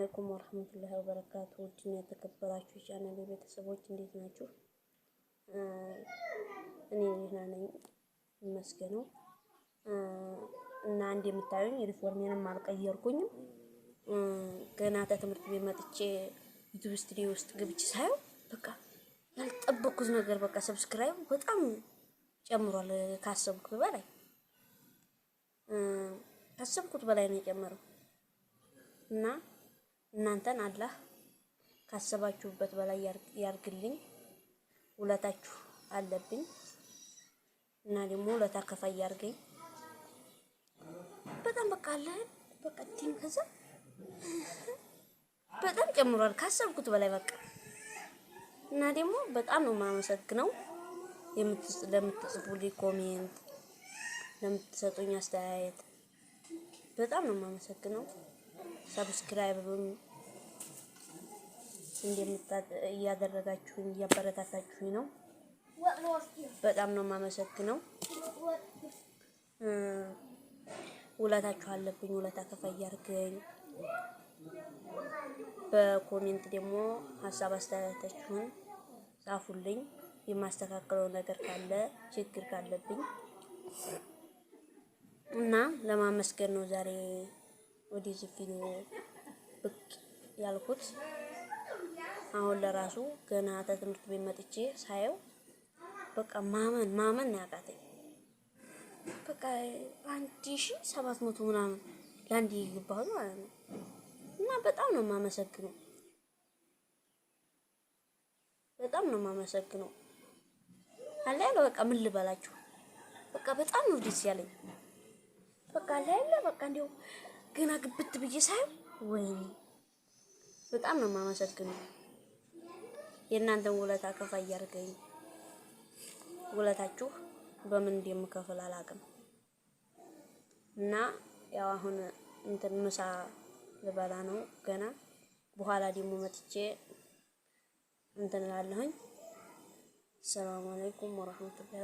አለይኩም ወራህመቱላሂ ወበረካቱ። ውድና የተከበራችሁ ቻናሌ ቤተሰቦች እንዴት ናችሁ? እኔ ደህና ነኝ ይመስገነው። እና እንደምታዩኝ ሪፎርሜንም አልቀየርኩኝም። ገና ከትምህርት ቤት መጥቼ ዩቲዩብ ስቱዲዮ ውስጥ ገብቼ ሳየው በቃ ያልጠበኩት ነገር በቃ ሰብስክራይብ በጣም ጨምሯል። ካሰብኩት በላይ ነው የጨመረው። እና እናንተን አላህ ካሰባችሁበት በላይ ያርግልኝ። ውለታችሁ አለብኝ እና ደግሞ ውለታ ከፋይ ያርገኝ። በጣም በቃ አለ በቃ ቲም ከዛ በጣም ጨምሯል ካሰብኩት በላይ በቃ። እና ደግሞ በጣም ነው የማመሰግነው ለምትጽፉልኝ ኮሜንት፣ ለምትሰጡኝ አስተያየት በጣም ነው የማመሰግነው። ሰብስክራይብም እያደረጋችሁኝ እያበረታታችሁኝ ነው። በጣም ነው የማመሰግነው። ውለታችሁ አለብኝ። ውለታ ከፋይ ያርገኝ። በኮሜንት ደግሞ ሀሳብ አስተያየታችሁን ጻፉልኝ። የማስተካከለው ነገር ካለ ችግር ካለብኝ እና ለማመስገን ነው ዛሬ ወደዚህ ቪዲዮ ብቅ ያልኩት። አሁን ለራሱ ገና ከትምህርት ቤት መጥቼ ሳየው በቃ ማመን ያቃተኝ። በቃ 1700 ምናምን ለአንድ ይገባው ማለት ነው። እና በጣም ነው የማመሰግነው። በጣም ነው የማመሰግነው። አላለ በቃ ምን ልበላችሁ በቃ በጣም ነው ደስ ያለኝ። በቃ አላለ በቃ እንደው ገና ግብት ብዬ ሳየው ወይኔ በጣም ነው የማመሰግነው። የእናንተን ውለታ ከፋይ ያርገኝ። ውለታችሁ በምን እንደምከፍል አላውቅም። እና ያው አሁን ምሳ ልበላ ነው ገና። በኋላ ደግሞ መጥቼ እላለሁኝ። ሰላም አለይኩም ወራህመቱላሂ